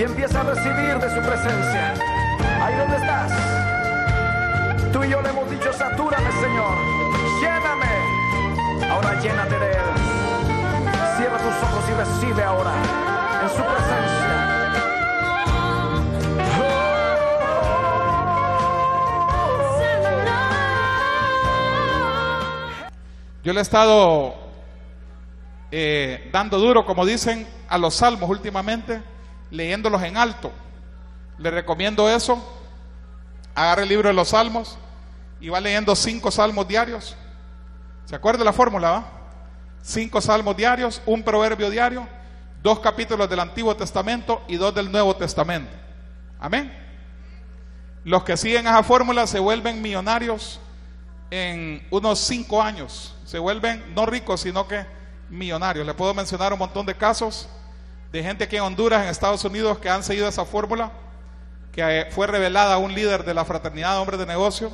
y empieza a recibir de su presencia. Ahí donde estás, tú y yo le hemos dicho: satúrame, Señor, lléname. Ahora llénate de Él. Cierra tus ojos y recibe ahora en su presencia. Yo le he estado dando duro, como dicen, a los salmos últimamente, leyéndolos en alto. Le recomiendo eso. Agarre el libro de los salmos y va leyendo 5 salmos diarios. ¿Se acuerda de la fórmula, va? 5 salmos diarios, un proverbio diario, 2 capítulos del Antiguo Testamento y 2 del Nuevo Testamento. Amén. Los que siguen esa fórmula se vuelven millonarios en unos 5 años. Se vuelven no ricos, sino que millonarios. Le puedo mencionar un montón de casos de gente aquí en Honduras, en Estados Unidos, que han seguido esa fórmula, que fue revelada a un líder de la Fraternidad de Hombres de Negocio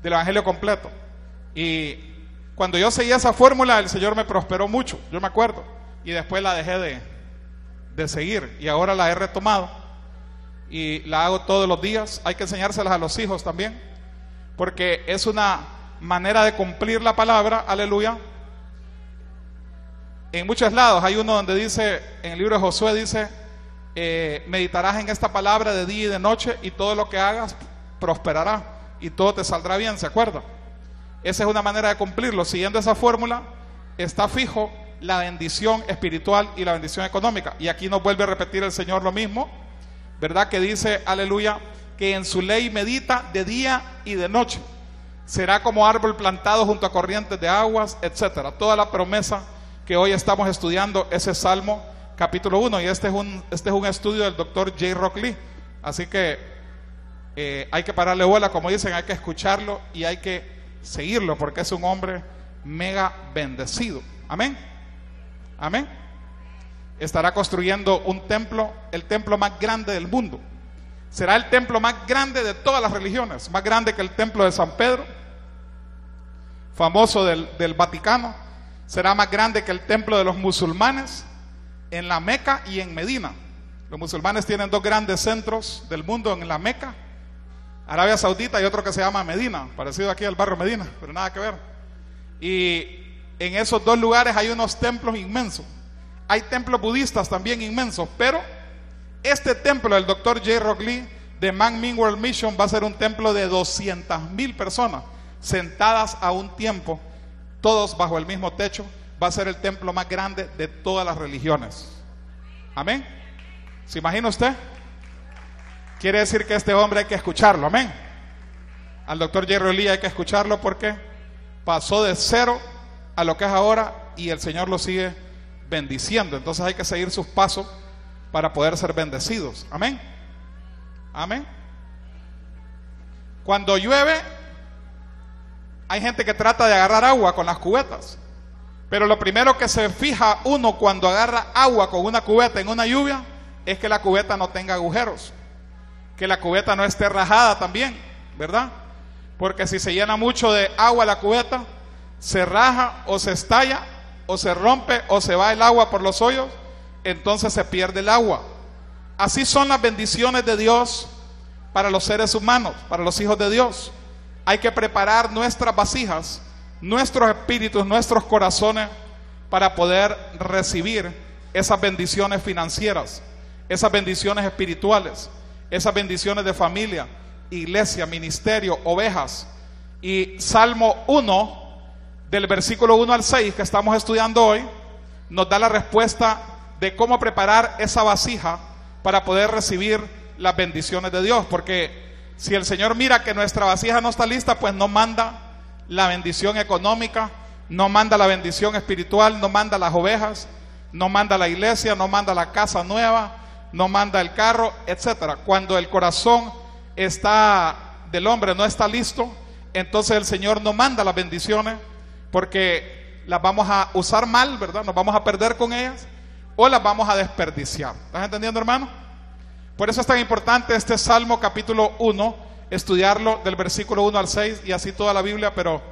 del Evangelio Completo. Y cuando yo seguí esa fórmula, el Señor me prosperó mucho, yo me acuerdo, y después la dejé de seguir, y ahora la he retomado y la hago todos los días. Hay que enseñárselas a los hijos también, porque es una manera de cumplir la palabra. Aleluya. En muchos lados hay uno donde dice, en el libro de Josué dice: meditarás en esta palabra de día y de noche, y todo lo que hagas prosperará y todo te saldrá bien. ¿Se acuerda? Esa es una manera de cumplirlo. Siguiendo esa fórmula está fijo la bendición espiritual y la bendición económica. Y aquí nos vuelve a repetir el Señor lo mismo, ¿verdad? Que dice, aleluya, que en su ley medita de día y de noche. Será como árbol plantado junto a corrientes de aguas, etcétera. Toda la promesa que hoy estamos estudiando, ese Salmo capítulo 1, y este es un estudio del doctor J. Rock Lee. Así que hay que pararle bola, como dicen, hay que escucharlo y hay que seguirlo, porque es un hombre mega bendecido. Amén. Amén. Estará construyendo un templo, el templo más grande del mundo. Será el templo más grande de todas las religiones, más grande que el templo de San Pedro, famoso del Vaticano. Será más grande que el templo de los musulmanes en la Meca y en Medina. Los musulmanes tienen 2 grandes centros del mundo, en la Meca, Arabia Saudita, y otro que se llama Medina, parecido aquí al barrio Medina, pero nada que ver. Y en esos 2 lugares hay unos templos inmensos. Hay templos budistas también inmensos, pero este templo del Dr. J. Rock Lee de Man Min World Mission va a ser un templo de 200,000 personas sentadas a un tiempo, todos bajo el mismo techo. Va a ser el templo más grande de todas las religiones. Amén. ¿Se imagina usted? Quiere decir que este hombre hay que escucharlo. Amén. Al Dr. J. Rock Lee hay que escucharlo, porque pasó de 0 a lo que es ahora, y el Señor lo sigue bendiciendo. Entonces hay que seguir sus pasos para poder ser bendecidos. Amén. Amén. Cuando llueve, hay gente que trata de agarrar agua con las cubetas, pero lo primero que se fija uno cuando agarra agua con una cubeta en una lluvia es que la cubeta no tenga agujeros, que la cubeta no esté rajada también, ¿verdad? Porque si se llena mucho de agua la cubeta, se raja o se estalla o se rompe o se va el agua por los hoyos, entonces se pierde el agua. Así son las bendiciones de Dios para los seres humanos, para los hijos de Dios. Hay que preparar nuestras vasijas, nuestros espíritus, nuestros corazones, para poder recibir esas bendiciones financieras, esas bendiciones espirituales, esas bendiciones de familia, iglesia, ministerio, ovejas. Y Salmo 1, del versículo 1 al 6 que estamos estudiando hoy, nos da la respuesta de cómo preparar esa vasija para poder recibir las bendiciones de Dios. Porque si el Señor mira que nuestra vasija no está lista, pues no manda la bendición económica, no manda la bendición espiritual, no manda las ovejas, no manda la iglesia, no manda la casa nueva, no manda el carro, etcétera. Cuando el corazón del hombre no está listo, entonces el Señor no manda las bendiciones, porque las vamos a usar mal, ¿verdad? Nos vamos a perder con ellas, o las vamos a desperdiciar. ¿Estás entendiendo, hermano? Por eso es tan importante este Salmo capítulo 1, estudiarlo del versículo 1 al 6 y así toda la Biblia, pero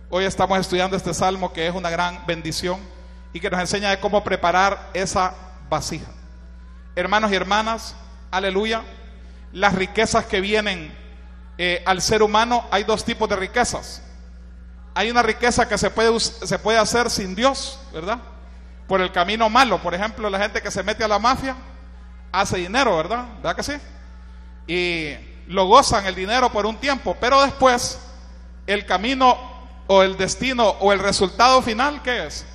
hoy estamos estudiando este Salmo, que es una gran bendición y que nos enseña de cómo preparar esa vasija. Hermanos y hermanas, aleluya, las riquezas que vienen al ser humano. Hay dos tipos de riquezas. Hay una riqueza que se puede hacer sin Dios, ¿verdad? Por el camino malo. Por ejemplo, la gente que se mete a la mafia hace dinero, ¿verdad? ¿Verdad que sí? Y lo gozan el dinero por un tiempo, pero después el camino o el destino o el resultado final, ¿qué es?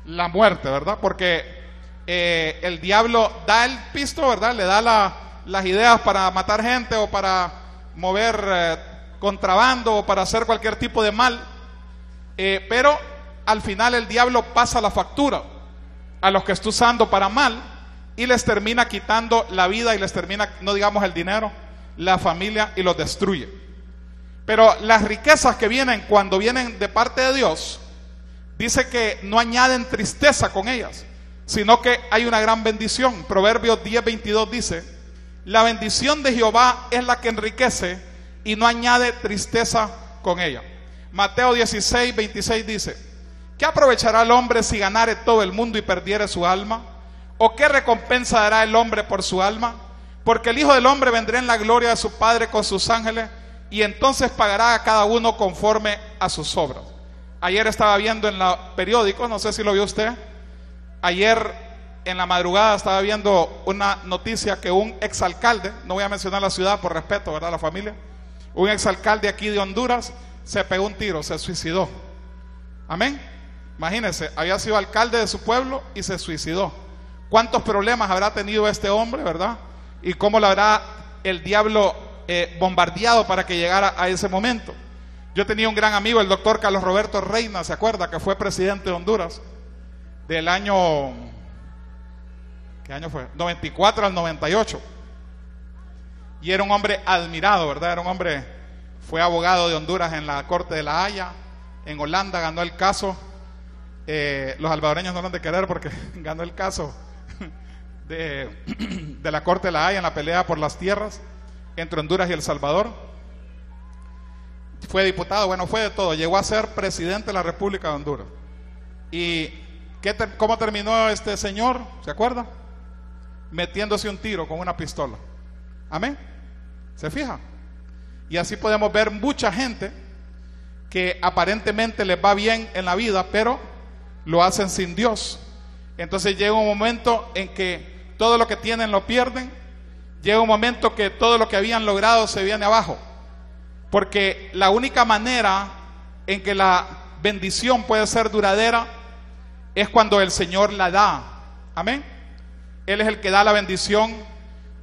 La muerte, ¿verdad? Porque el diablo da el pisto, ¿verdad? Le da las ideas para matar gente o para mover contrabando o para hacer cualquier tipo de mal, pero al final el diablo pasa la factura a los que está usando para mal y les termina quitando la vida y les termina, no digamos el dinero, la familia, y los destruye. Pero las riquezas que vienen cuando vienen de parte de Dios, dice que no añaden tristeza con ellas, sino que hay una gran bendición. Proverbios 10:22 dice: la bendición de Jehová es la que enriquece y no añade tristeza con ella. Mateo 16:26 dice: ¿qué aprovechará el hombre si ganare todo el mundo y perdiere su alma? ¿O qué recompensa dará el hombre por su alma? Porque el Hijo del Hombre vendrá en la gloria de su Padre con sus ángeles, y entonces pagará a cada uno conforme a sus obras. Ayer estaba viendo en los periódicos, no sé si lo vio usted, ayer en la madrugada estaba viendo una noticia que un exalcalde, no voy a mencionar la ciudad por respeto, ¿verdad?, a la familia, un exalcalde aquí de Honduras se pegó un tiro, se suicidó. Amén. Imagínense, había sido alcalde de su pueblo y se suicidó. ¿Cuántos problemas habrá tenido este hombre, verdad? Y cómo lo habrá el diablo bombardeado para que llegara a ese momento. Yo tenía un gran amigo, el doctor Carlos Roberto Reina, ¿se acuerda? Que fue presidente de Honduras del año, ¿qué año fue? 94 al 98. Y era un hombre admirado, ¿verdad? Era un hombre, fue abogado de Honduras en la Corte de la Haya, en Holanda ganó el caso. Los salvadoreños no lo han de querer porque ganó el caso de la Corte de la Haya en la pelea por las tierras entre Honduras y El Salvador. Fue diputado, bueno, fue de todo. Llegó a ser presidente de la República de Honduras. ¿Y cómo terminó este señor? ¿Se acuerda? Metiéndose un tiro con una pistola. Amén. ¿Se fija? Y así podemos ver mucha gente que aparentemente les va bien en la vida, pero lo hacen sin Dios. Entonces llega un momento en que todo lo que tienen lo pierden. Llega un momento que todo lo que habían logrado se viene abajo. Porque la única manera en que la bendición puede ser duradera es cuando el Señor la da. Amén. Él es el que da la bendición,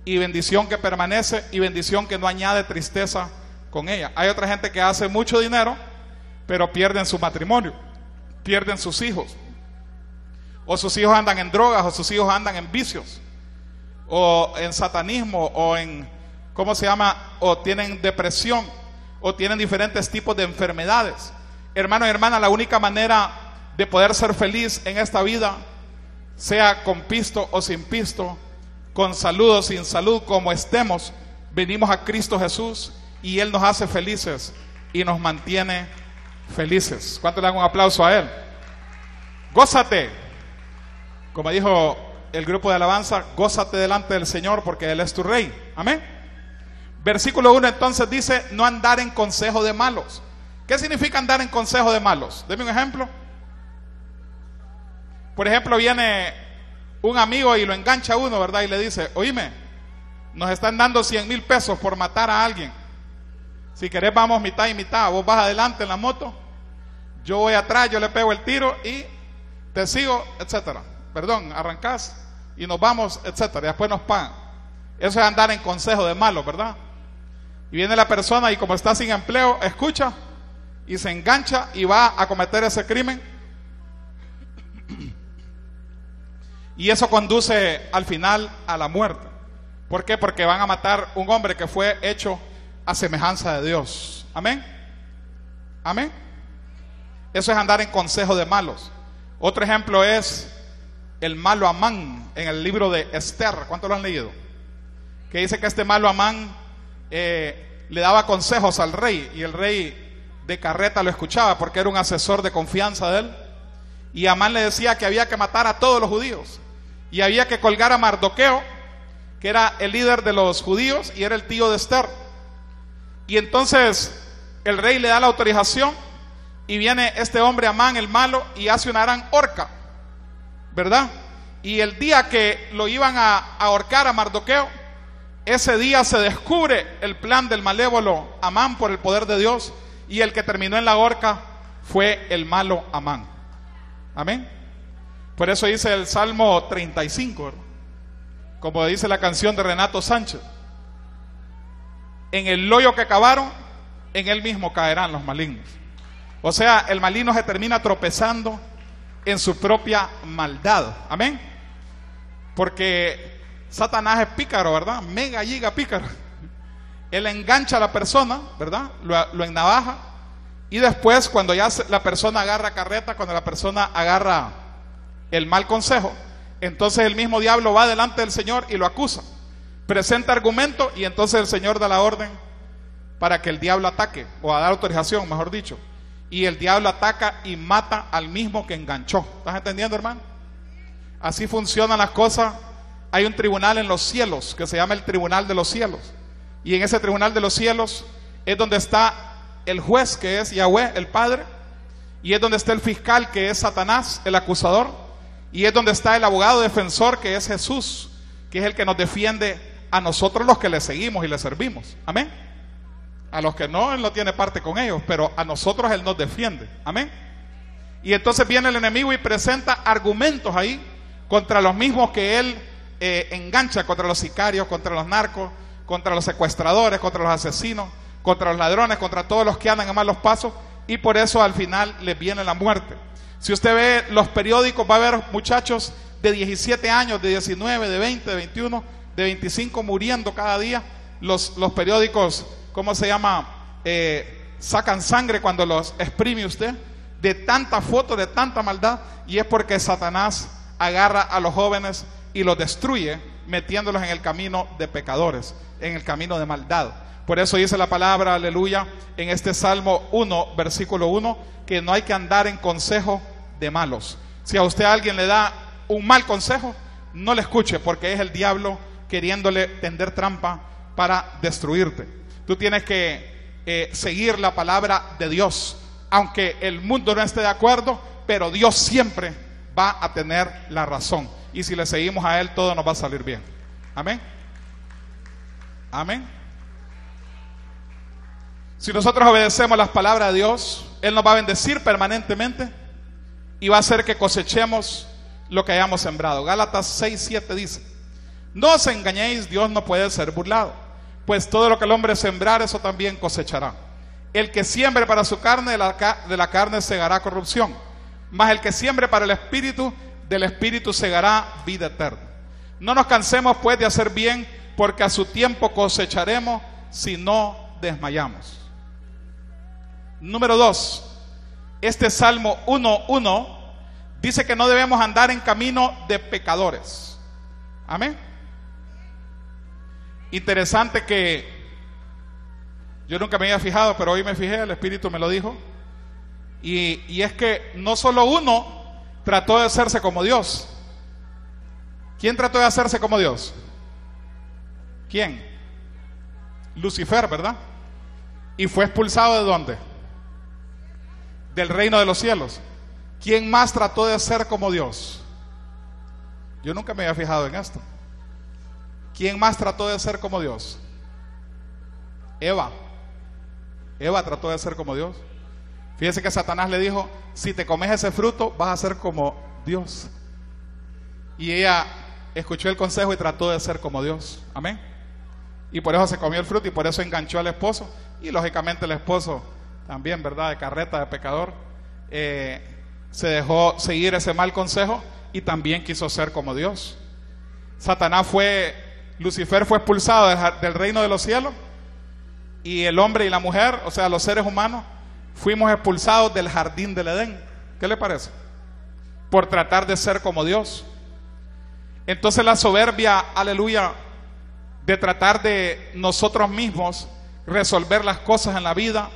y bendición que permanece, y bendición que no añade tristeza con ella. Hay otra gente que hace mucho dinero, pero pierden su matrimonio, pierden sus hijos, o sus hijos andan en drogas, o sus hijos andan en vicios, o en satanismo, o en, ¿cómo se llama? O tienen depresión, o tienen diferentes tipos de enfermedades. Hermano y hermana, la única manera de poder ser feliz en esta vida, sea con pisto o sin pisto, con salud o sin salud, como estemos, venimos a Cristo Jesús y Él nos hace felices y nos mantiene felices. ¿Cuánto le dan un aplauso a Él? Gózate, como dijo el grupo de alabanza, gózate delante del Señor porque Él es tu Rey. Amén. Versículo 1 entonces dice: no andar en consejo de malos. ¿Qué significa andar en consejo de malos? Deme un ejemplo. Por ejemplo, viene un amigo y lo engancha a uno, ¿verdad? Y le dice: oíme, nos están dando 100,000 pesos por matar a alguien. Si querés vamos mitad y mitad. Vos vas adelante en la moto, yo voy atrás, yo le pego el tiro y te sigo, etcétera. Perdón, arrancás y nos vamos, etcétera. Y después nos pagan. Eso es andar en consejo de malos, ¿verdad? Y viene la persona y como está sin empleo, escucha y se engancha y va a cometer ese crimen. Y eso conduce al final a la muerte. ¿Por qué? Porque van a matar un hombre que fue hecho a semejanza de Dios. Amén. Amén. Eso es andar en consejo de malos. Otro ejemplo es el malo Amán en el libro de Esther. ¿Cuántos lo han leído? Que dice que este malo Amán le daba consejos al rey, y el rey de carreta lo escuchaba porque era un asesor de confianza de él. Y Amán le decía que había que matar a todos los judíos y había que colgar a Mardoqueo que era el líder de los judíos y era el tío de Esther. Y entonces el rey le da la autorización y viene este hombre Amán el malo y hace una gran horca, ¿verdad? Y el día que lo iban a ahorcar a Mardoqueo, ese día se descubre el plan del malévolo Amán por el poder de Dios, y el que terminó en la horca fue el malo Amán. Amén. Por eso dice el Salmo 35, ¿verdad? Como dice la canción de Renato Sánchez: en el hoyo que cavaron, en él mismo caerán los malignos. O sea, el maligno se termina tropezando en su propia maldad. Amén. Porque Satanás es pícaro, ¿verdad? Mega giga pícaro. Él engancha a la persona, ¿verdad? Lo ennavaja, y después, cuando ya la persona agarra carreta, cuando la persona agarra el mal consejo, entonces el mismo diablo va delante del Señor y lo acusa, presenta argumento, y entonces el Señor da la orden para que el diablo ataque, o a dar autorización, mejor dicho, y el diablo ataca y mata al mismo que enganchó. ¿Estás entendiendo, hermano? Así funcionan las cosas. Hay un tribunal en los cielos que se llama el Tribunal de los Cielos, y en ese Tribunal de los Cielos es donde está el juez, que es Yahweh, el Padre, y es donde está el fiscal, que es Satanás, el acusador, y es donde está el abogado defensor, que es Jesús, que es el que nos defiende a nosotros los que le seguimos y le servimos. Amén. A los que no, él no tiene parte con ellos, pero a nosotros él nos defiende. Amén. Y entonces viene el enemigo y presenta argumentos ahí contra los mismos que él engancha, contra los sicarios, contra los narcos, contra los secuestradores, contra los asesinos, contra los ladrones, contra todos los que andan a malos pasos, y por eso al final les viene la muerte. Si usted ve los periódicos, va a ver muchachos de 17 años, de 19, de 20, de 21, de 25 muriendo cada día. Los periódicos, ¿cómo se llama? Sacan sangre cuando los exprime usted, de tanta foto, de tanta maldad, y es porque Satanás agarra a los jóvenes y los destruye, metiéndolos en el camino de pecadores, en el camino de maldad. Por eso dice la palabra, aleluya, en este Salmo 1, versículo 1, que no hay que andar en consejo de malos. Si a usted alguien le da un mal consejo, no le escuche, porque es el diablo queriéndole tender trampa para destruirte. Tú tienes que seguir la palabra de Dios, aunque el mundo no esté de acuerdo, pero Dios siempre va a tener la razón, y si le seguimos a Él, todo nos va a salir bien. Amén. Amén. Si nosotros obedecemos las palabras de Dios, Él nos va a bendecir permanentemente y va a hacer que cosechemos lo que hayamos sembrado. Gálatas 6:7 dice: no os engañéis, Dios no puede ser burlado, pues todo lo que el hombre sembrar, eso también cosechará. El que siembre para su carne, de la carne segará corrupción, mas el que siembre para el Espíritu, del Espíritu segará vida eterna. No nos cansemos pues de hacer bien, porque a su tiempo cosecharemos si no desmayamos. Número 2, este Salmo 1:1 dice que no debemos andar en camino de pecadores. Amén. Interesante que yo nunca me había fijado, pero hoy me fijé, el Espíritu me lo dijo. Y es que no solo uno trató de hacerse como Dios. ¿Quién trató de hacerse como Dios? ¿Quién? Lucifer, ¿verdad? Y fue expulsado ¿de dónde? Del reino de los cielos. ¿Quién más trató de ser como Dios? Yo nunca me había fijado en esto. ¿Quién más trató de ser como Dios? Eva. Eva trató de ser como Dios. Fíjese que Satanás le dijo: si te comes ese fruto, vas a ser como Dios. Y ella escuchó el consejo y trató de ser como Dios. Amén. Y por eso se comió el fruto y por eso enganchó al esposo. Y lógicamente el esposo también, ¿verdad? De carreta, de pecador, se dejó seguir ese mal consejo y también quiso ser como Dios. Lucifer fue expulsado del reino de los cielos, y el hombre y la mujer, o sea, los seres humanos, fuimos expulsados del jardín del Edén. ¿Qué le parece? Por tratar de ser como Dios. Entonces la soberbia, aleluya, de tratar de nosotros mismos resolver las cosas en la vida,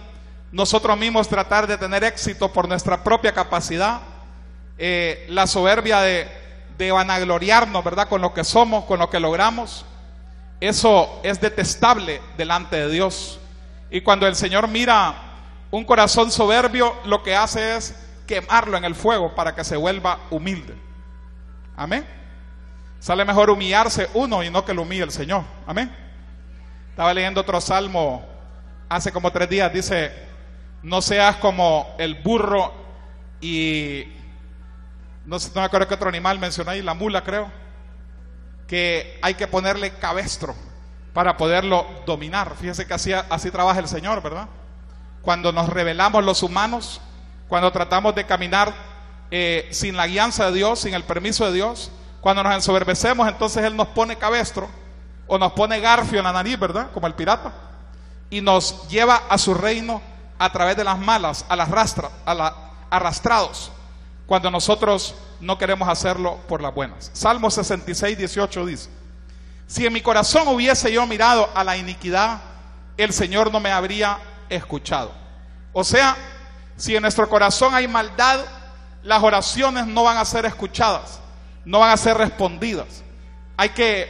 nosotros mismos tratar de tener éxito por nuestra propia capacidad, la soberbia de vanagloriarnos, ¿verdad?, con lo que somos, con lo que logramos, eso es detestable delante de Dios. Y cuando el Señor mira un corazón soberbio, lo que hace es quemarlo en el fuego para que se vuelva humilde. Amén. Sale mejor humillarse uno y no que lo humille el Señor. Amén. Estaba leyendo otro salmo hace como 3 días. Dice: no seas como el burro y no me acuerdo qué otro animal mencionó ahí, la mula creo, que hay que ponerle cabestro para poderlo dominar. Fíjese que así trabaja el Señor, ¿verdad? Cuando nos rebelamos los humanos, cuando tratamos de caminar sin la guianza de Dios, sin el permiso de Dios, cuando nos ensoberbecemos, entonces Él nos pone cabestro o nos pone garfio en la nariz, ¿verdad? Como el pirata, y nos lleva a su reino a través de las malas, arrastrados, cuando nosotros no queremos hacerlo por las buenas. Salmo 66, 18 dice: si en mi corazón hubiese yo mirado a la iniquidad, el Señor no me habría escuchado. O sea, si en nuestro corazón hay maldad, las oraciones no van a ser escuchadas, no van a ser respondidas.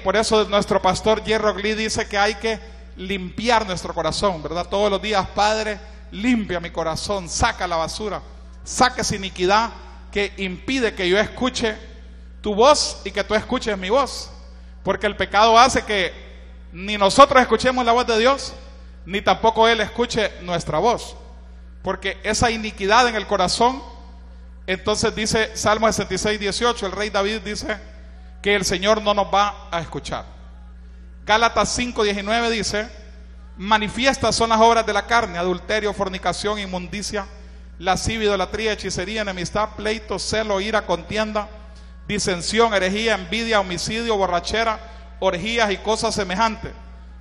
Por eso nuestro pastor Jerry Lee dice que hay que limpiar nuestro corazón, ¿verdad? Todos los días: Padre, limpia mi corazón, saca la basura, saca esa iniquidad que impide que yo escuche tu voz y que tú escuches mi voz. Porque el pecado hace que ni nosotros escuchemos la voz de Dios, ni tampoco Él escuche nuestra voz. Porque esa iniquidad en el corazón, entonces dice Salmo 66, 18, el rey David dice que el Señor no nos va a escuchar. Gálatas 5, 19 dice: manifiestas son las obras de la carne, adulterio, fornicación, inmundicia, lascivia, idolatría, hechicería, enemistad, pleito, celo, ira, contienda, disensión, herejía, envidia, homicidio, borrachera, orgías y cosas semejantes,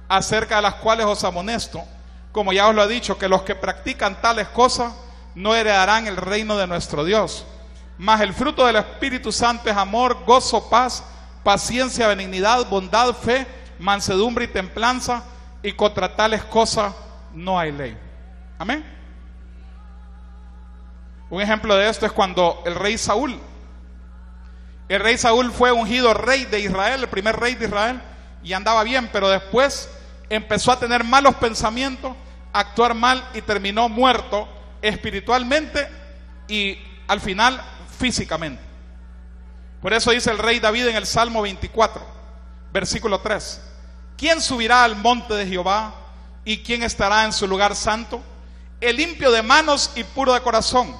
acerca de las cuales os amonesto, como ya os lo he dicho, que los que practican tales cosas no heredarán el reino de nuestro Dios. Mas el fruto del Espíritu Santo es amor, gozo, paz, paciencia, benignidad, bondad, fe, mansedumbre y templanza, y contra tales cosas no hay ley. Amén. Un ejemplo de esto es cuando el rey Saúl fue ungido rey de Israel, el primer rey de Israel, y andaba bien, pero después empezó a tener malos pensamientos, a actuar mal, y terminó muerto espiritualmente y al final físicamente. Por eso dice el rey David en el Salmo 24, versículo 3: ¿quién subirá al monte de Jehová? ¿Y quién estará en su lugar santo? El limpio de manos y puro de corazón,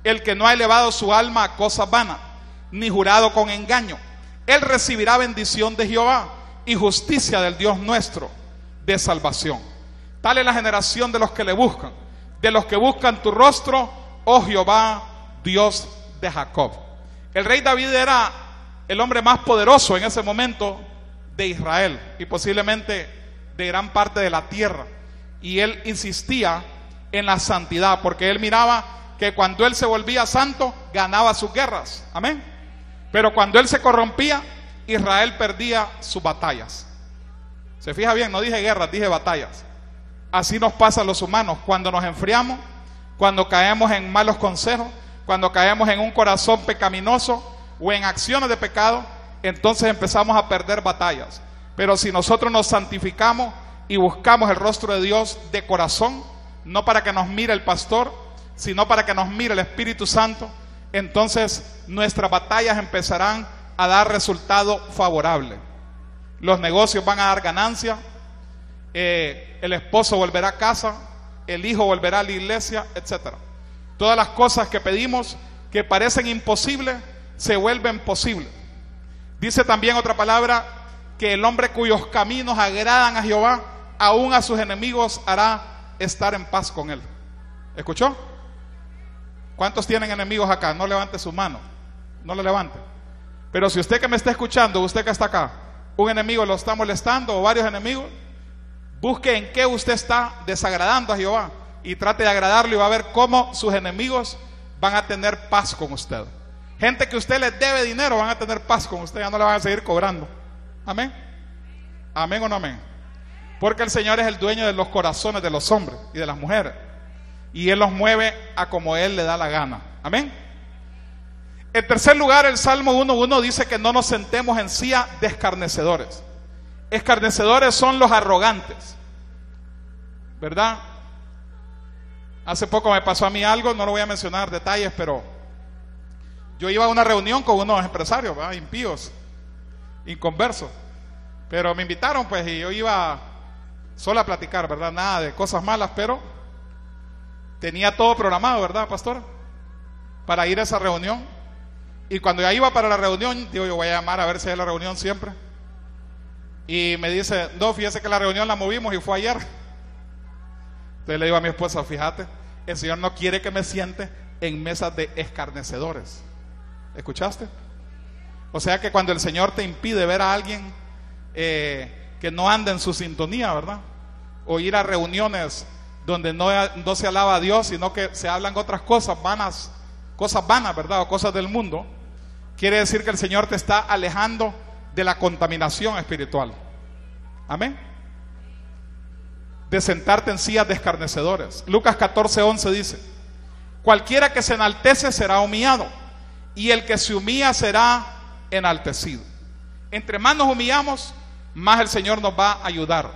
el que no ha elevado su alma a cosas vanas, ni jurado con engaño. Él recibirá bendición de Jehová y justicia del Dios nuestro de salvación. Tal es la generación de los que le buscan, de los que buscan tu rostro, oh Jehová, Dios de Jacob. El rey David era el hombre más poderoso en ese momento de Israel y posiblemente de gran parte de la tierra, y él insistía en la santidad, porque él miraba que cuando él se volvía santo, ganaba sus guerras. Amén. Pero cuando él se corrompía, Israel perdía sus batallas. Se fija bien, no dije guerras, dije batallas. Así nos pasa a los humanos: cuando nos enfriamos, cuando caemos en malos consejos, cuando caemos en un corazón pecaminoso o en acciones de pecado, entonces empezamos a perder batallas. Pero si nosotros nos santificamos y buscamos el rostro de Dios de corazón, no para que nos mire el pastor, sino para que nos mire el Espíritu Santo, entonces nuestras batallas empezarán a dar resultado favorable. Los negocios van a dar ganancia, el esposo volverá a casa, el hijo volverá a la iglesia, etc. Todas las cosas que pedimos que parecen imposibles se vuelven posibles. Dice también otra palabra que el hombre cuyos caminos agradan a Jehová, aún a sus enemigos hará estar en paz con él. ¿Escuchó? ¿Cuántos tienen enemigos acá? No levante su mano, no lo levante. Pero si usted que me está escuchando, usted que está acá, un enemigo lo está molestando o varios enemigos, busque en qué usted está desagradando a Jehová y trate de agradarlo, y va a ver cómo sus enemigos van a tener paz con usted. Gente que usted les debe dinero van a tener paz con usted, ya no le van a seguir cobrando. Amén. Amén o no amén. Porque el Señor es el dueño de los corazones de los hombres y de las mujeres, y Él los mueve a como Él le da la gana. Amén. En tercer lugar, el Salmo 1:1 dice que no nos sentemos en silla de escarnecedores. Escarnecedores son los arrogantes, ¿verdad? Hace poco me pasó a mí algo, no lo voy a mencionar detalles, pero yo iba a una reunión con unos empresarios, ¿verdad? Impíos, inconversos, pero me invitaron pues y yo iba solo a platicar, ¿verdad? Nada de cosas malas, pero tenía todo programado, ¿verdad, pastor? Para ir a esa reunión. Y cuando ya iba para la reunión, digo, yo voy a llamar a ver si hay la reunión siempre. Y me dice, no, fíjese que la reunión la movimos y fue ayer. Entonces le digo a mi esposa, fíjate, el Señor no quiere que me siente en mesas de escarnecedores. ¿Escuchaste? O sea que cuando el Señor te impide ver a alguien que no anda en su sintonía, ¿verdad? O ir a reuniones donde no se alaba a Dios, sino que se hablan otras cosas vanas, ¿verdad? O cosas del mundo. Quiere decir que el Señor te está alejando de la contaminación espiritual. Amén. De sentarte en sillas de escarnecedores. Lucas 14:11 dice: cualquiera que se enaltece será humillado, y el que se humilla será enaltecido. Entre más nos humillamos, más el Señor nos va a ayudar.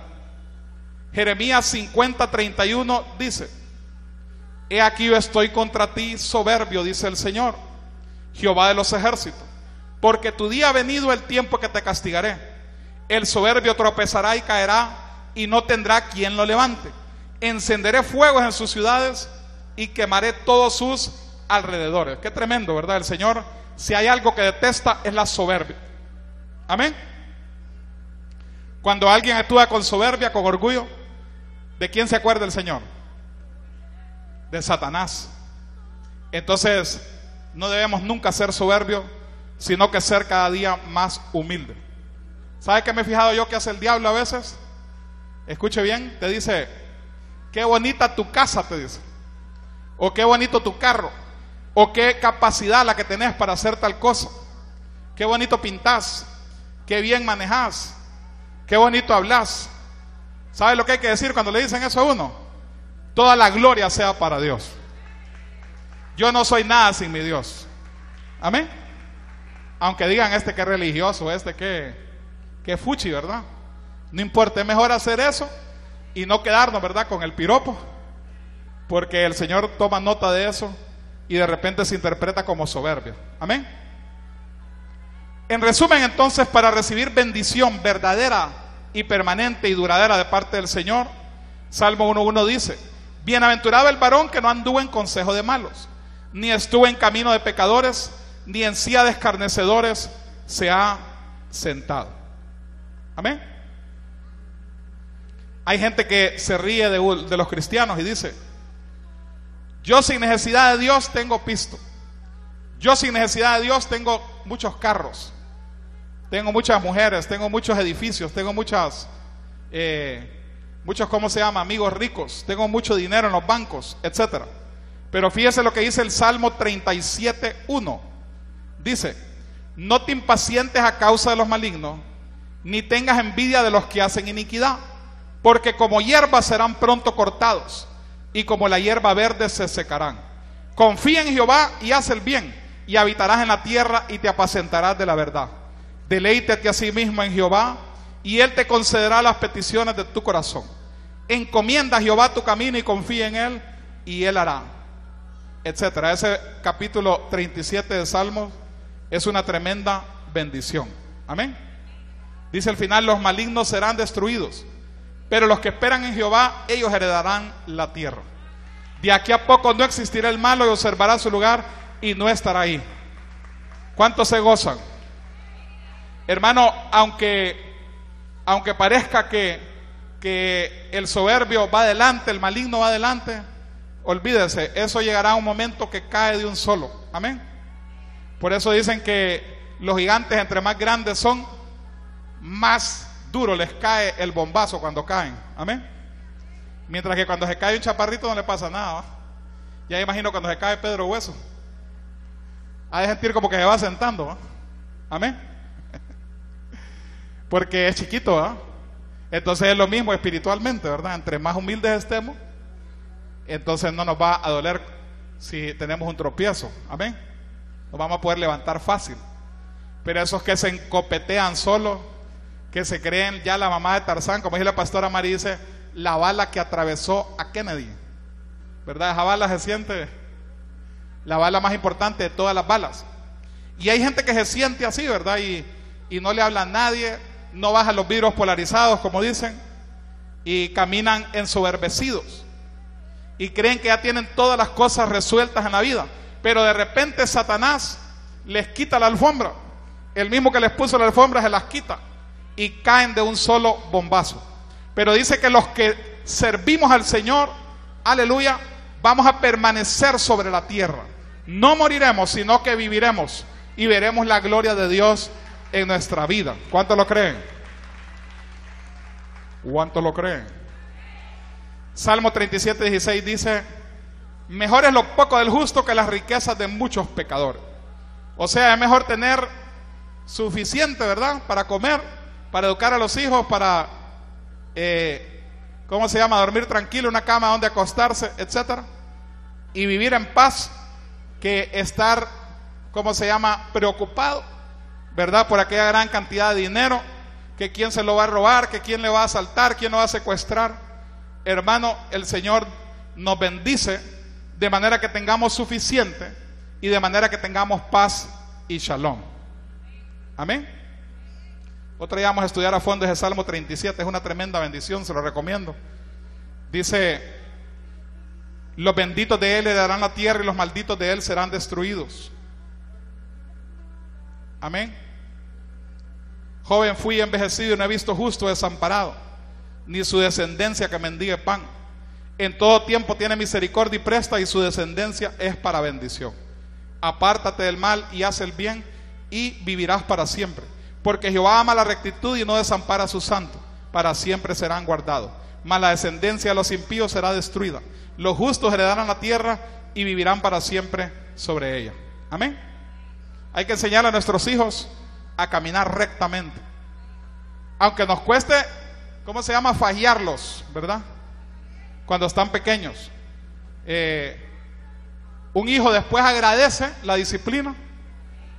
Jeremías 50:31 dice: he aquí yo estoy contra ti, soberbio, dice el Señor, Jehová de los ejércitos, porque tu día ha venido el tiempo que te castigaré. El soberbio tropezará y caerá, y no tendrá quien lo levante. Encenderé fuegos en sus ciudades y quemaré todos sus alrededores. Qué tremendo, ¿verdad? El Señor, si hay algo que detesta, es la soberbia. Amén. Cuando alguien actúa con soberbia, con orgullo, ¿de quién se acuerda el Señor? De Satanás. Entonces, no debemos nunca ser soberbios, sino que ser cada día más humilde. ¿Sabe qué me he fijado yo que hace el diablo a veces? Escuche bien, te dice: qué bonita tu casa, te dice, o qué bonito tu carro, o qué capacidad la que tenés para hacer tal cosa, qué bonito pintás, qué bien manejás, qué bonito hablas. ¿Sabe lo que hay que decir cuando le dicen eso a uno? Toda la gloria sea para Dios. Yo no soy nada sin mi Dios. Amén. Aunque digan este que es religioso, este que fuchi, ¿verdad? No importa, es mejor hacer eso y no quedarnos, ¿verdad?, con el piropo, porque el Señor toma nota de eso y de repente se interpreta como soberbia. Amén. En resumen, entonces, para recibir bendición verdadera y permanente y duradera de parte del Señor, Salmo 1:1 dice: bienaventurado el varón que no anduvo en consejo de malos, ni estuvo en camino de pecadores, ni en silla de escarnecedores se ha sentado. Amén. Hay gente que se ríe de los cristianos y dice: yo sin necesidad de Dios tengo pisto, yo sin necesidad de Dios tengo muchos carros, tengo muchas mujeres, tengo muchos edificios, tengo muchos, ¿cómo se llama?, amigos ricos, tengo mucho dinero en los bancos, etcétera. Pero fíjese lo que dice el Salmo 37:1. Dice: no te impacientes a causa de los malignos, ni tengas envidia de los que hacen iniquidad, porque como hierba serán pronto cortados, y como la hierba verde se secarán. Confía en Jehová y haz el bien, y habitarás en la tierra y te apacentarás de la verdad. Deleítate a sí mismo en Jehová, y Él te concederá las peticiones de tu corazón. Encomienda a Jehová tu camino y confía en Él, y Él hará, etcétera. Ese capítulo 37 de Salmos es una tremenda bendición. Amén. Dice al final: los malignos serán destruidos, pero los que esperan en Jehová, ellos heredarán la tierra. De aquí a poco no existirá el malo, y observará su lugar y no estará ahí. ¿Cuántos se gozan? Hermano, aunque parezca que el soberbio va adelante, el maligno va adelante, olvídese, eso llegará a un momento que cae de un solo. Amén. Por eso dicen que los gigantes, entre más grandes son, más duro les cae el bombazo cuando caen. Amén. Mientras que cuando se cae un chaparrito no le pasa nada, ¿va? Ya imagino cuando se cae Pedro Hueso, ha de sentir como que se va sentando, ¿va? Amén. Porque es chiquito, ¿va? Entonces es lo mismo espiritualmente, ¿verdad? Entre más humildes estemos, entonces no nos va a doler si tenemos un tropiezo. Amén. Nos vamos a poder levantar fácil. Pero esos que se encopetean solos, que se creen ya la mamá de Tarzán, como dice la pastora Mari, dice, la bala que atravesó a Kennedy, ¿verdad? Esa bala se siente la bala más importante de todas las balas. Y hay gente que se siente así, ¿verdad? Y no le habla a nadie, no bajan los vidrios polarizados, como dicen, y caminan ensoberbecidos y creen que ya tienen todas las cosas resueltas en la vida, pero de repente Satanás les quita la alfombra, el mismo que les puso la alfombra se las quita y caen de un solo bombazo. Pero dice que los que servimos al Señor, aleluya, vamos a permanecer sobre la tierra, no moriremos, sino que viviremos y veremos la gloria de Dios en nuestra vida. ¿Cuántos lo creen? ¿Cuántos lo creen? Salmo 37:16 dice, mejor es lo poco del justo que las riquezas de muchos pecadores. O sea, es mejor tener suficiente, ¿verdad?, para comer, para educar a los hijos, para ¿cómo se llama?, dormir tranquilo, una cama donde acostarse, etcétera, y vivir en paz, que estar, ¿cómo se llama?, preocupado, ¿verdad?, por aquella gran cantidad de dinero, que quién se lo va a robar, que quién le va a asaltar, quién lo va a secuestrar. Hermano, el Señor nos bendice de manera que tengamos suficiente y de manera que tengamos paz y shalom. Amén. Otro día vamos a estudiar a fondo ese Salmo 37, es una tremenda bendición, se lo recomiendo. Dice, los benditos de Él le darán la tierra y los malditos de Él serán destruidos. Amén. Joven fui envejecido y no he visto justo desamparado, ni su descendencia que mendigue pan. En todo tiempo tiene misericordia y presta, y su descendencia es para bendición. Apártate del mal y haz el bien, y vivirás para siempre. Porque Jehová ama la rectitud y no desampara a sus santos, para siempre serán guardados. Mas la descendencia de los impíos será destruida. Los justos heredarán la tierra y vivirán para siempre sobre ella. Amén. Hay que enseñar a nuestros hijos a caminar rectamente, aunque nos cueste, ¿cómo se llama?, fagiarlos, ¿verdad?, cuando están pequeños. Un hijo después agradece la disciplina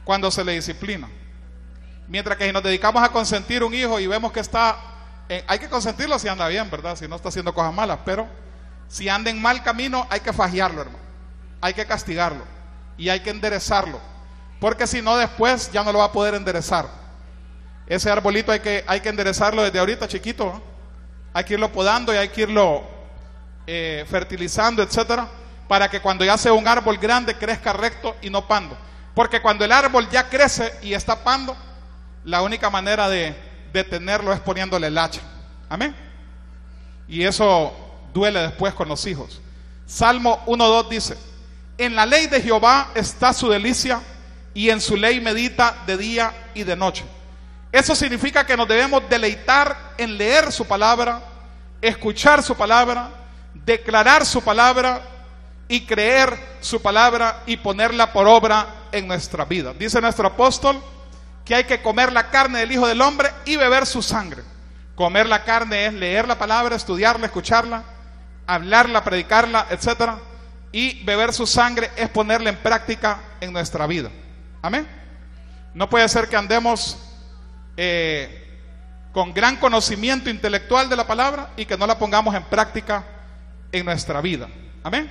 cuando se le disciplina, mientras que si nos dedicamos a consentir un hijo y vemos que está, hay que consentirlo si anda bien, ¿verdad?, si no está haciendo cosas malas, pero si anda en mal camino hay que fagiarlo, hermano, hay que castigarlo y hay que enderezarlo, porque si no después ya no lo va a poder enderezar. Ese arbolito hay que enderezarlo desde ahorita chiquito, ¿no? Hay que irlo podando y hay que irlo fertilizando, etcétera, para que cuando ya sea un árbol grande crezca recto y no pando. Porque cuando el árbol ya crece y está pando, la única manera de detenerlo es poniéndole el hacha. Amén. Y eso duele después con los hijos. Salmo 1:2 dice, en la ley de Jehová está su delicia, y en su ley medita de día y de noche. Eso significa que nos debemos deleitar en leer su palabra, escuchar su palabra, declarar su palabra y creer su palabra y ponerla por obra en nuestra vida. Dice nuestro apóstol que hay que comer la carne del Hijo del Hombre y beber su sangre. Comer la carne es leer la palabra, estudiarla, escucharla, hablarla, predicarla, etcétera, y beber su sangre es ponerla en práctica en nuestra vida. Amén. No puede ser que andemos con gran conocimiento intelectual de la palabra y que no la pongamos en práctica en nuestra vida. Amén.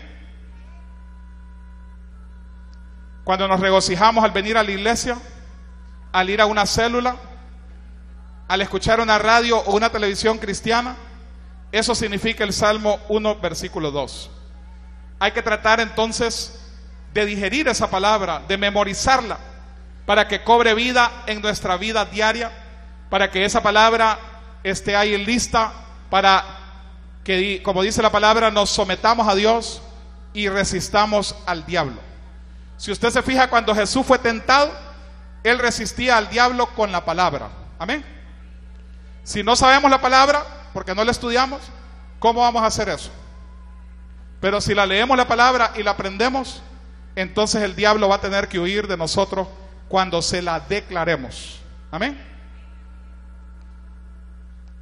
Cuando nos regocijamos al venir a la iglesia, al ir a una célula, al escuchar una radio o una televisión cristiana, eso significa el Salmo 1, versículo 2. Hay que tratar entonces de digerir esa palabra, de memorizarla, para que cobre vida en nuestra vida diaria, para que esa palabra esté ahí lista, para que, como dice la palabra, nos sometamos a Dios y resistamos al diablo. Si usted se fija, cuando Jesús fue tentado, Él resistía al diablo con la palabra. Amén. Si no sabemos la palabra, porque no la estudiamos, ¿cómo vamos a hacer eso? Pero si la leemos la palabra y la aprendemos, entonces el diablo va a tener que huir de nosotros cuando se la declaremos. Amén.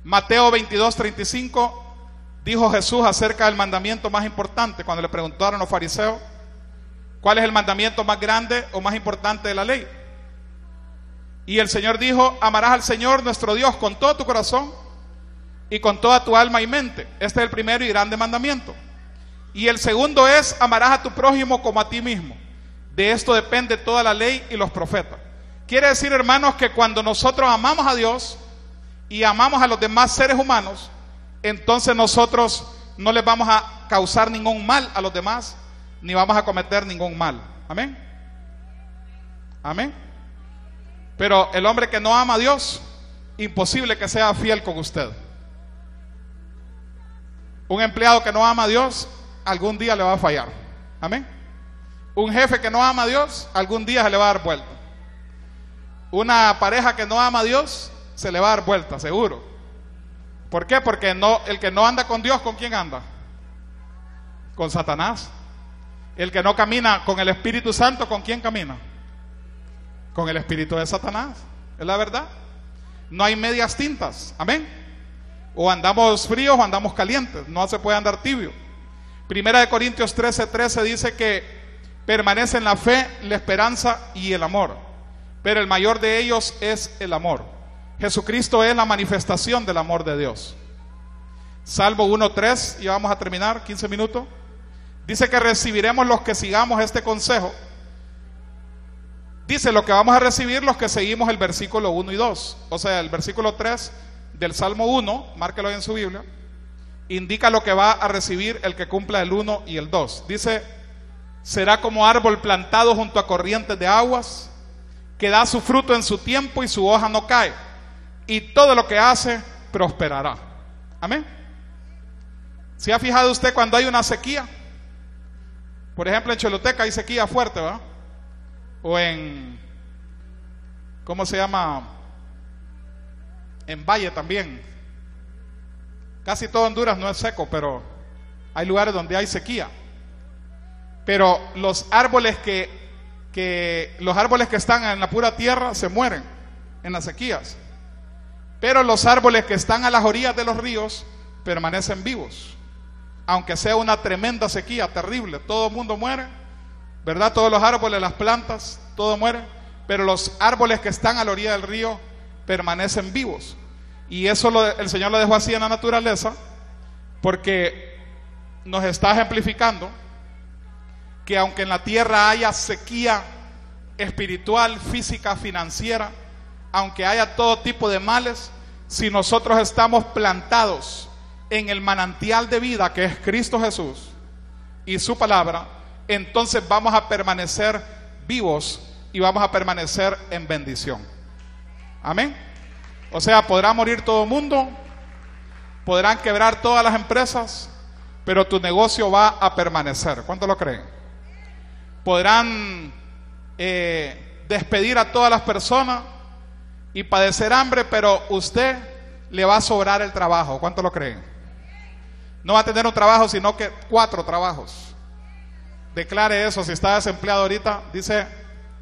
Mateo 22:35 dijo Jesús acerca del mandamiento más importante cuando le preguntaron a los fariseos cuál es el mandamiento más grande o más importante de la ley. Y el Señor dijo: amarás al Señor nuestro Dios con todo tu corazón y con toda tu alma y mente. Este es el primero y grande mandamiento. Y el segundo es: amarás a tu prójimo como a ti mismo. De esto depende toda la ley y los profetas. Quiere decir, hermanos, que cuando nosotros amamos a Dios y amamos a los demás seres humanos, entonces nosotros no les vamos a causar ningún mal a los demás, ni vamos a cometer ningún mal. Amén. Amén. Pero el hombre que no ama a Dios, imposible que sea fiel con usted. Un empleado que no ama a Dios, algún día le va a fallar. Amén. Un jefe que no ama a Dios, algún día se le va a dar vuelta. Una pareja que no ama a Dios, se le va a dar vuelta, seguro. ¿Por qué? Porque el que no anda con Dios, ¿con quién anda? Con Satanás. El que no camina con el Espíritu Santo, ¿con quién camina? Con el espíritu de Satanás. Es la verdad. No hay medias tintas. Amén. O andamos fríos o andamos calientes. No se puede andar tibio. Primera de Corintios 13:13 dice que permanece en la fe, la esperanza y el amor, pero el mayor de ellos es el amor. Jesucristo es la manifestación del amor de Dios. Salmo 1:3, y vamos a terminar, 15 minutos. Dice que recibiremos los que sigamos este consejo. Dice lo que vamos a recibir los que seguimos el versículo 1 y 2. O sea, el versículo 3 del Salmo 1, márquelo ahí en su Biblia, indica lo que va a recibir el que cumpla el 1 y el 2. Dice: será como árbol plantado junto a corrientes de aguas, que da su fruto en su tiempo y su hoja no cae, y todo lo que hace prosperará. Amén. ¿Se ha fijado usted cuando hay una sequía? Por ejemplo, en Choluteca hay sequía fuerte, ¿verdad? O en, ¿cómo se llama? En Valle también. Casi todo Honduras no es seco, pero hay lugares donde hay sequía. Pero los árboles que están en la pura tierra se mueren en las sequías. Pero los árboles que están a las orillas de los ríos permanecen vivos. Aunque sea una tremenda sequía, terrible, todo el mundo muere, ¿verdad? Todos los árboles, las plantas, todo muere. Pero los árboles que están a la orilla del río permanecen vivos. Y eso el Señor lo dejó así en la naturaleza, porque nos está ejemplificando que aunque en la tierra haya sequía espiritual, física, financiera, aunque haya todo tipo de males, si nosotros estamos plantados en el manantial de vida que es Cristo Jesús y su palabra, entonces vamos a permanecer vivos y vamos a permanecer en bendición. Amén. O sea, podrá morir todo el mundo, podrán quebrar todas las empresas, pero tu negocio va a permanecer. ¿Cuánto lo creen? Podrán despedir a todas las personas y padecer hambre, pero usted le va a sobrar el trabajo. ¿Cuánto lo creen? No va a tener un trabajo, sino que 4 trabajos. Declare eso. Si está desempleado ahorita, dice,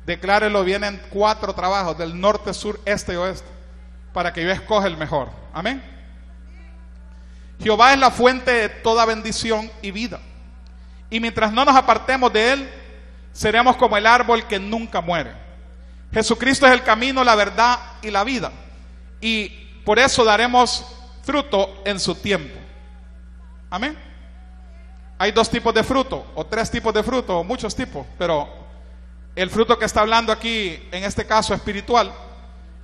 declárelo, vienen 4 trabajos del norte, sur, este y oeste, para que yo escoja el mejor. Amén. Jehová es la fuente de toda bendición y vida, y mientras no nos apartemos de él, seremos como el árbol que nunca muere. Jesucristo es el camino, la verdad y la vida, y por eso daremos fruto en su tiempo. Amén. Hay 2 tipos de fruto, o 3 tipos de fruto, o muchos tipos, pero el fruto que está hablando aquí, en este caso espiritual,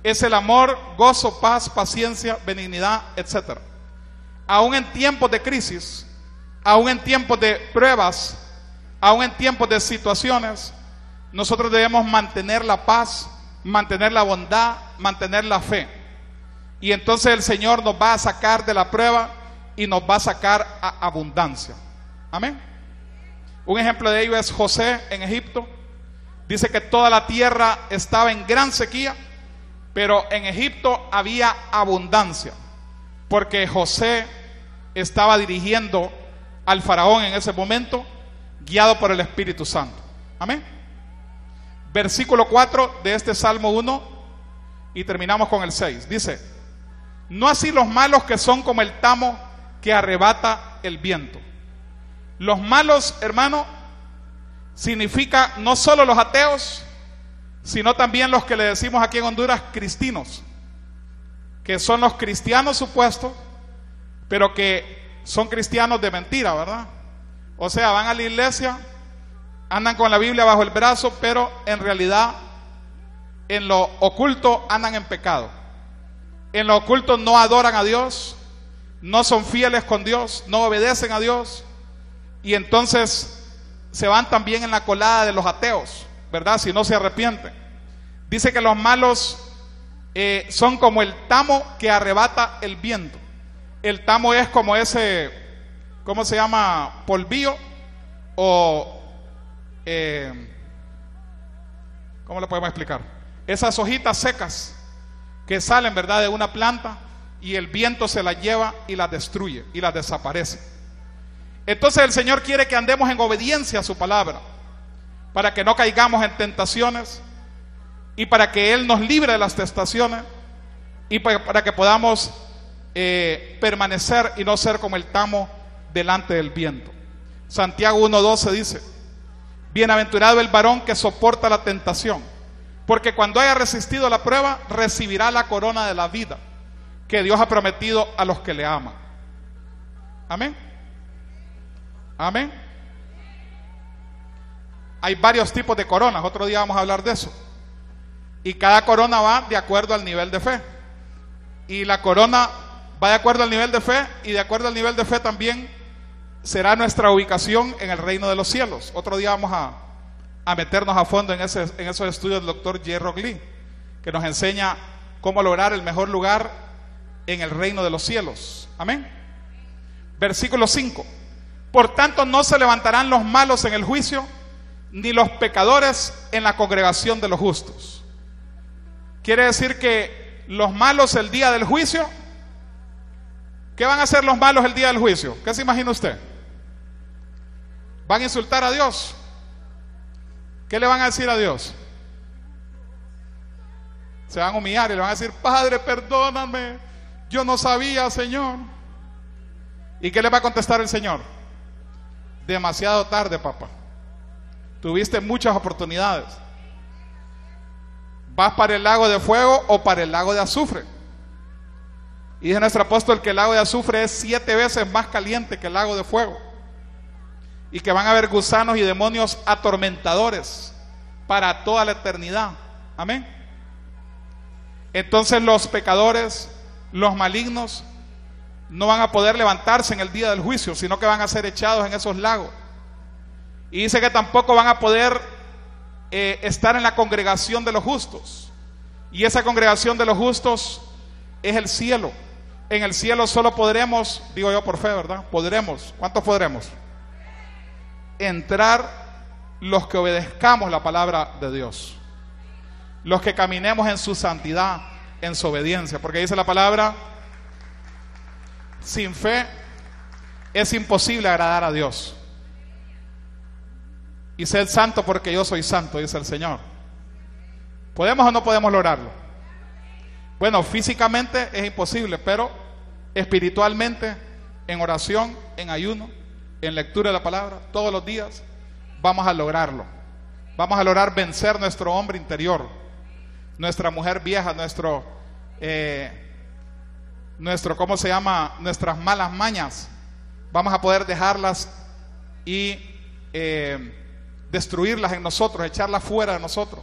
es el amor, gozo, paz, paciencia, benignidad, etc. Aún en tiempos de crisis, aún en tiempos de pruebas, aún en tiempos de situaciones, nosotros debemos mantener la paz, mantener la bondad, mantener la fe. Y entonces el Señor nos va a sacar de la prueba y nos va a sacar a abundancia. Amén. Un ejemplo de ello es José en Egipto. Dice que toda la tierra estaba en gran sequía, pero en Egipto había abundancia, porque José estaba dirigiendo al faraón en ese momento, guiado por el Espíritu Santo. Amén. Versículo 4 de este Salmo 1, y terminamos con el 6. Dice: no así los malos, que son como el tamo que arrebata el viento. Los malos, hermano, significa no solo los ateos, sino también los que le decimos aquí en Honduras cristinos, que son los cristianos supuestos, pero que son cristianos de mentira, ¿verdad? O sea, van a la iglesia, andan con la Biblia bajo el brazo, pero en realidad en lo oculto andan en pecado. En lo oculto no adoran a Dios, no son fieles con Dios, no obedecen a Dios, y entonces se van también en la colada de los ateos, ¿verdad? Si no se arrepienten. Dice que los malos son como el tamo que arrebata el viento. El tamo es como ese, ¿cómo se llama? Polvillo o ¿cómo le podemos explicar? Esas hojitas secas que salen, ¿verdad?, de una planta, y el viento se las lleva y las destruye y las desaparece. Entonces el Señor quiere que andemos en obediencia a su palabra, para que no caigamos en tentaciones, y para que Él nos libre de las tentaciones, y para que podamos permanecer y no ser como el tamo delante del viento. Santiago 1:12 dice: bienaventurado el varón que soporta la tentación, porque cuando haya resistido la prueba, recibirá la corona de la vida que Dios ha prometido a los que le aman. Amén. Amén. Hay varios tipos de coronas, otro día vamos a hablar de eso. Y cada corona va de acuerdo al nivel de fe. Y la corona va de acuerdo al nivel de fe, y de acuerdo al nivel de fe también será nuestra ubicación en el reino de los cielos. Otro día vamos a meternos a fondo en esos estudios del doctor J. Rock Lee, que nos enseña cómo lograr el mejor lugar en el reino de los cielos. Amén. Versículo 5: por tanto no se levantarán los malos en el juicio, ni los pecadores en la congregación de los justos. Quiere decir que los malos el día del juicio, ¿qué van a hacer los malos el día del juicio? ¿Qué se imagina usted? ¿Van a insultar a Dios? ¿Qué le van a decir a Dios? Se van a humillar y le van a decir: Padre, perdóname, yo no sabía, Señor. ¿Y qué le va a contestar el Señor? Demasiado tarde, papá. Tuviste muchas oportunidades. ¿Vas para el lago de fuego o para el lago de azufre? Y dice nuestro apóstol que el lago de azufre es 7 veces más caliente que el lago de fuego, y que van a haber gusanos y demonios atormentadores para toda la eternidad. Amén. Entonces los pecadores, los malignos, no van a poder levantarse en el día del juicio, sino que van a ser echados en esos lagos. Y dice que tampoco van a poder estar en la congregación de los justos. Y esa congregación de los justos es el cielo. En el cielo solo podremos, digo yo por fe, ¿verdad? Podremos. ¿Cuántos podremos? Entrar los que obedezcamos la palabra de Dios, los que caminemos en su santidad, en su obediencia, porque dice la palabra: sin fe es imposible agradar a Dios. Y sed santo porque yo soy santo, dice el Señor. ¿Podemos o no podemos lograrlo? Bueno, físicamente es imposible, pero espiritualmente, en oración, en ayuno, en lectura de la palabra, todos los días, vamos a lograrlo. Vamos a lograr vencer nuestro hombre interior, nuestra mujer vieja, ¿cómo se llama? Nuestras malas mañas. Vamos a poder dejarlas y destruirlas en nosotros, echarlas fuera de nosotros.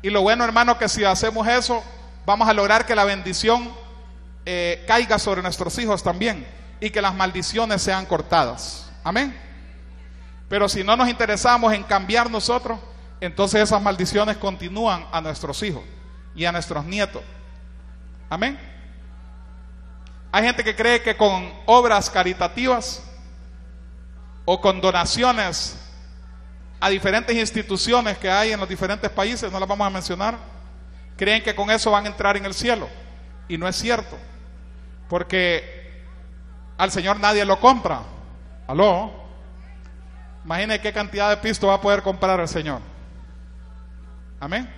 Y lo bueno, hermano, que si hacemos eso, vamos a lograr que la bendición caiga sobre nuestros hijos también, y que las maldiciones sean cortadas. Amén. Pero si no nos interesamos en cambiar nosotros, entonces esas maldiciones continúan a nuestros hijos y a nuestros nietos. Amén. Hay gente que cree que con obras caritativas o con donaciones a diferentes instituciones que hay en los diferentes países, no las vamos a mencionar, creen que con eso van a entrar en el cielo. Y no es cierto, porque al Señor nadie lo compra. ¿Aló? Imagine qué cantidad de pisto va a poder comprar el Señor. Amén.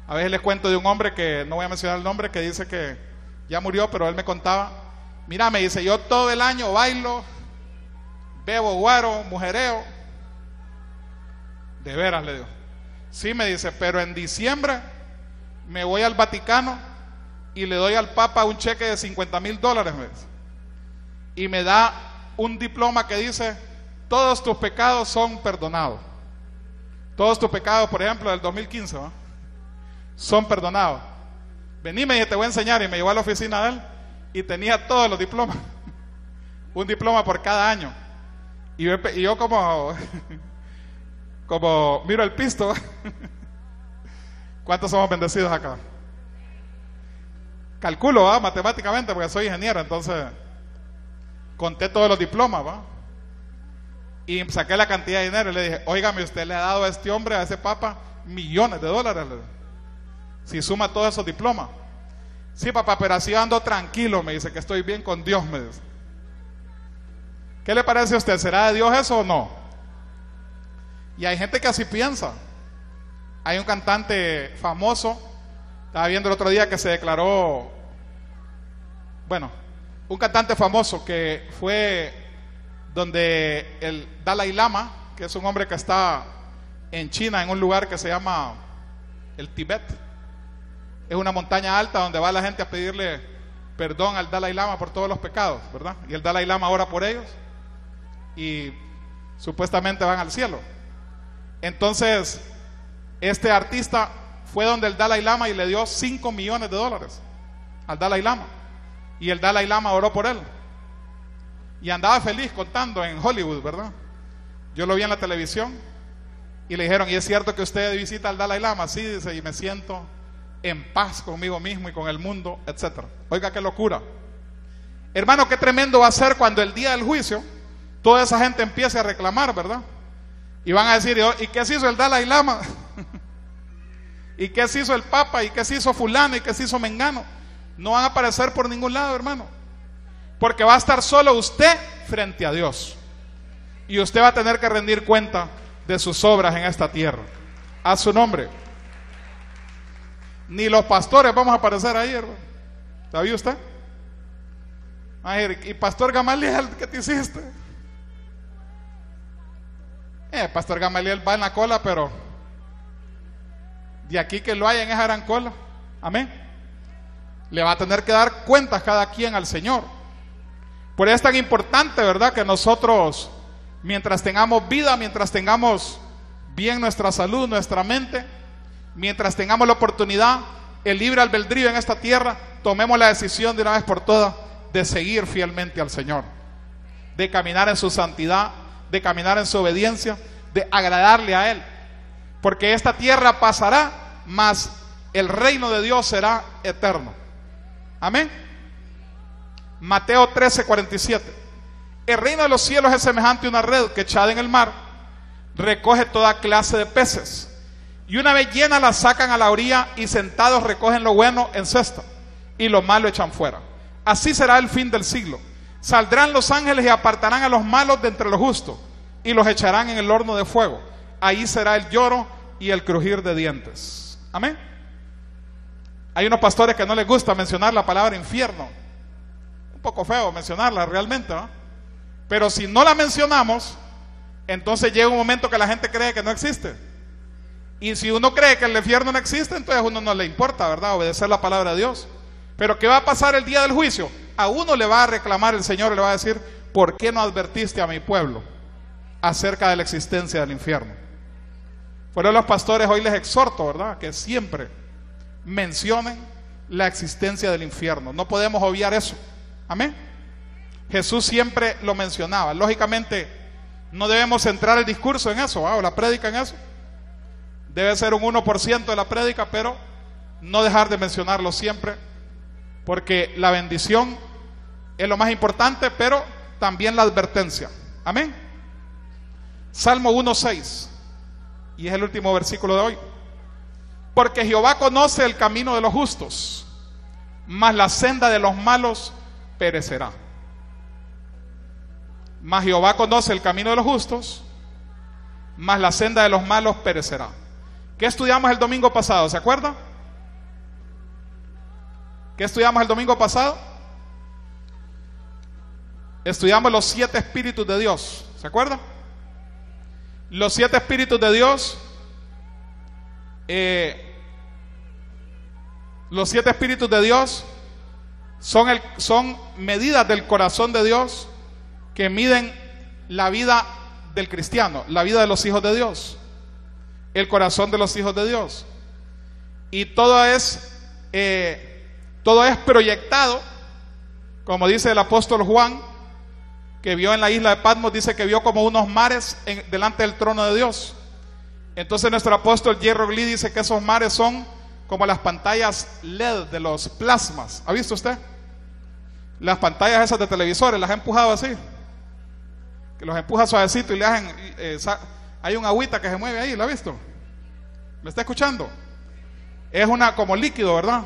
A veces les cuento de un hombre, que no voy a mencionar el nombre, que dice que ya murió, pero él me contaba: mira, me dice, yo todo el año bailo, bebo, guaro, mujereo. De veras, le digo. Sí, me dice, pero en diciembre me voy al Vaticano y le doy al Papa un cheque de $50,000, me dice. Y me da un diploma que dice, todos tus pecados son perdonados. Todos tus pecados, por ejemplo, del 2015, ¿no?, son perdonados. Vení, me dije, te voy a enseñar. Y me llevó a la oficina de él y tenía todos los diplomas. Un diploma por cada año. Y yo como miro el pisto. ¿Cuántos somos bendecidos acá? Calculo, ¿va?, matemáticamente, porque soy ingeniero. Entonces conté todos los diplomas, ¿va?, y saqué la cantidad de dinero y le dije, óigame, usted le ha dado a este hombre, a ese papa, millones de dólares, si suma todos esos diplomas. Sí, papá, pero así ando tranquilo, me dice, que estoy bien con Dios, me dice. ¿Qué le parece a usted? ¿Será de Dios eso o no? Y hay gente que así piensa. Hay un cantante famoso, estaba viendo el otro día, que se declaró, bueno, un cantante famoso que fue donde el Dalai Lama, que es un hombre que está en China, en un lugar que se llama el Tíbet. Es una montaña alta donde va la gente a pedirle perdón al Dalai Lama por todos los pecados, ¿verdad? Y el Dalai Lama ora por ellos y supuestamente van al cielo. Entonces, este artista fue donde el Dalai Lama y le dio $5 millones al Dalai Lama. Y el Dalai Lama oró por él. Y andaba feliz contando en Hollywood, ¿verdad? Yo lo vi en la televisión y le dijeron, ¿y es cierto que usted visita al Dalai Lama? Sí, dice, y me siento en paz conmigo mismo y con el mundo, etcétera. Oiga, qué locura. Hermano, qué tremendo va a ser cuando el día del juicio toda esa gente empiece a reclamar, ¿verdad? Y van a decir, ¿y qué se hizo el Dalai Lama? ¿Y qué se hizo el Papa? ¿Y qué se hizo fulano? ¿Y qué se hizo mengano? No van a aparecer por ningún lado, hermano. Porque va a estar solo usted frente a Dios. Y usted va a tener que rendir cuenta de sus obras en esta tierra. A su nombre. Ni los pastores vamos a aparecer ahí, hermano. ¿Sabía usted? Ay, y Pastor Gamaliel, ¿qué te hiciste? Pastor Gamaliel va en la cola, pero de aquí que lo hayan es gran cola. Amén. Le va a tener que dar cuentas cada quien al Señor. Por eso es tan importante, ¿verdad?, que nosotros, mientras tengamos vida, mientras tengamos bien nuestra salud, nuestra mente, mientras tengamos la oportunidad, el libre albedrío en esta tierra, tomemos la decisión de una vez por todas de seguir fielmente al Señor, de caminar en su santidad, de caminar en su obediencia, de agradarle a Él, porque esta tierra pasará, mas el reino de Dios será eterno. Amén. Mateo 13:47. El reino de los cielos es semejante a una red que, echada en el mar, recoge toda clase de peces, y una vez llena la sacan a la orilla, y sentados recogen lo bueno en cesta y lo malo echan fuera. Así será el fin del siglo. Saldrán los ángeles y apartarán a los malos de entre los justos y los echarán en el horno de fuego. Ahí será el lloro y el crujir de dientes. Amén. Hay unos pastores que no les gusta mencionar la palabra infierno. Un poco feo mencionarla realmente, ¿no? Pero si no la mencionamos, entonces llega un momento que la gente cree que no existe. Y si uno cree que el infierno no existe, entonces a uno no le importa, ¿verdad?, obedecer la palabra de Dios. Pero ¿qué va a pasar el día del juicio? A uno le va a reclamar el Señor y le va a decir, ¿por qué no advertiste a mi pueblo acerca de la existencia del infierno? Por eso los pastores hoy les exhorto, ¿verdad?, que siempre mencionen la existencia del infierno. No podemos obviar eso. Amén. Jesús siempre lo mencionaba. Lógicamente no debemos centrar el discurso en eso, o la prédica en eso. Debe ser un 1% de la prédica, pero no dejar de mencionarlo siempre, porque la bendición es lo más importante, pero también la advertencia. Amén. Salmo 1:6, y es el último versículo de hoy. Porque Jehová conoce el camino de los justos, mas la senda de los malos perecerá. Mas Jehová conoce el camino de los justos, mas la senda de los malos perecerá. ¿Qué estudiamos el domingo pasado? ¿Se acuerda? ¿Qué estudiamos el domingo pasado? Estudiamos los 7 espíritus de Dios. ¿Se acuerda? Los 7 espíritus de Dios Los 7 espíritus de Dios son medidas del corazón de Dios que miden la vida del cristiano, la vida de los hijos de Dios, el corazón de los hijos de Dios. Y todo es proyectado, como dice el apóstol Juan, que vio en la isla de Patmos, dice que vio como unos mares delante del trono de Dios. Entonces nuestro apóstol Jerry Lee dice que esos mares son como las pantallas LED de los plasmas. ¿Ha visto usted? Las pantallas esas de televisores, las ha empujado así, que los empuja suavecito y le hacen, hay un agüita que se mueve ahí, ¿lo ha visto? ¿Me está escuchando? Es como líquido, ¿verdad?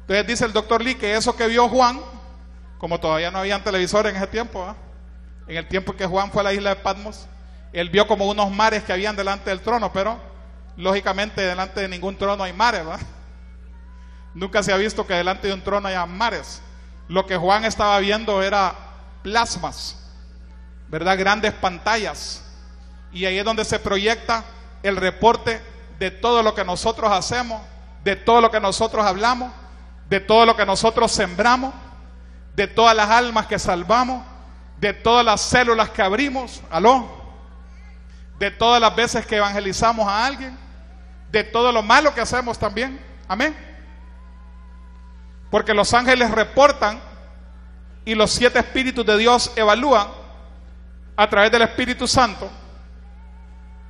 Entonces dice el doctor Lee que eso que vio Juan, como todavía no habían televisores en ese tiempo, ¿verdad? En el tiempo que Juan fue a la isla de Patmos, él vio como unos mares que habían delante del trono, pero lógicamente delante de ningún trono hay mares, ¿verdad? Nunca se ha visto que delante de un trono haya mares. Lo que Juan estaba viendo era plasmas, ¿verdad? Grandes pantallas. Y ahí es donde se proyecta el reporte de todo lo que nosotros hacemos, de todo lo que nosotros hablamos, de todo lo que nosotros sembramos, de todas las almas que salvamos, de todas las células que abrimos, ¿aló? De todas las veces que evangelizamos a alguien, de todo lo malo que hacemos también, amén. Porque los ángeles reportan y los 7 espíritus de Dios evalúan a través del Espíritu Santo.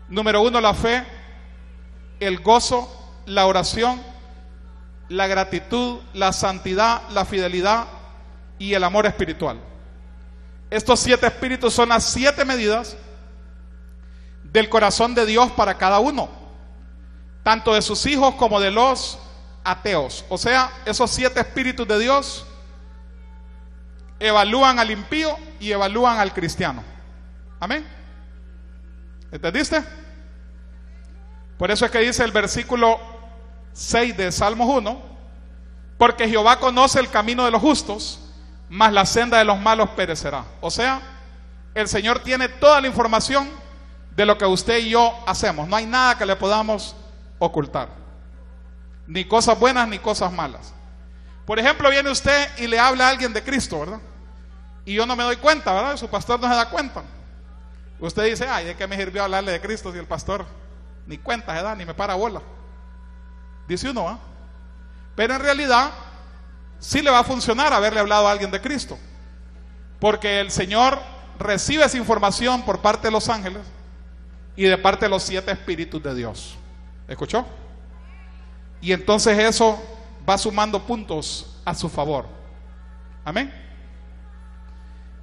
Número 1, la fe, el gozo, la oración, la gratitud, la santidad, la fidelidad y el amor espiritual. Estos 7 espíritus son las 7 medidas del corazón de Dios para cada uno, tanto de sus hijos como de los ateos. O sea, esos 7 espíritus de Dios evalúan al impío y evalúan al cristiano. Amén. ¿Entendiste? Por eso es que dice el versículo 6 de Salmos 1: porque Jehová conoce el camino de los justos, mas la senda de los malos perecerá. O sea, el Señor tiene toda la información de lo que usted y yo hacemos. No hay nada que le podamos ocultar, ni cosas buenas ni cosas malas. Por ejemplo, viene usted y le habla a alguien de Cristo, ¿verdad? Y yo no me doy cuenta, ¿verdad? Su pastor no se da cuenta. Usted dice: ay, ¿de qué me sirvió hablarle de Cristo si el pastor ni cuenta se da, ni me para bola? Dice uno, ¿ah? Pero en realidad sí le va a funcionar haberle hablado a alguien de Cristo, porque el Señor recibe esa información por parte de los ángeles y de parte de los 7 espíritus de Dios. ¿Escuchó? Y entonces eso va sumando puntos a su favor. Amén.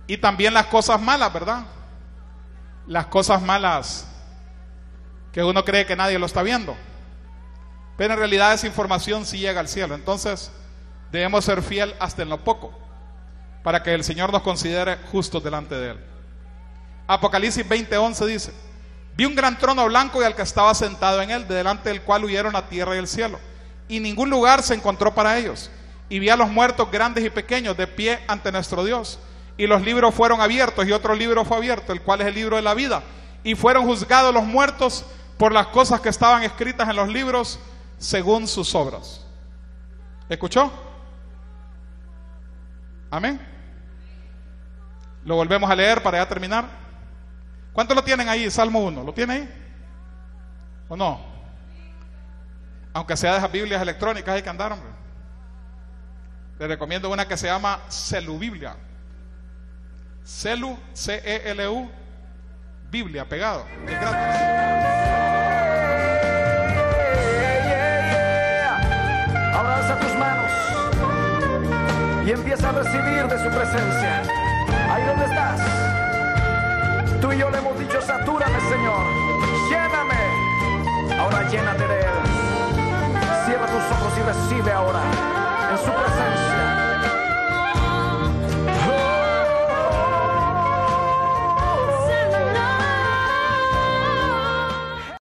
Y también las cosas malas, ¿verdad? Las cosas malas que uno cree que nadie lo está viendo, pero en realidad esa información sí llega al cielo. Entonces debemos ser fiel hasta en lo poco, para que el Señor nos considere justos delante de Él. Apocalipsis 20:11 dice: vi un gran trono blanco y al que estaba sentado en él, delante del cual huyeron la tierra y el cielo, y ningún lugar se encontró para ellos. Y vi a los muertos grandes y pequeños de pie ante nuestro Dios, y los libros fueron abiertos, y otro libro fue abierto, el cual es el libro de la vida, y fueron juzgados los muertos por las cosas que estaban escritas en los libros según sus obras. ¿Escuchó? Amén. Lo volvemos a leer para ya terminar. ¿Cuántos lo tienen ahí? Salmo 1, ¿lo tiene ahí? ¿O no? Aunque sea de esas Biblias electrónicas, hay que andar, hombre. Les recomiendo una que se llama Celu Biblia. Celu, C-E-L-U, Biblia, pegado. Es gratis. Abraza tus manos y empieza a recibir de su presencia. Ahí donde estás, tú y yo le hemos dicho: satúrame, Señor, lléname. Ahora llénate de Él. Cierra tus ojos y recibe ahora en su presencia.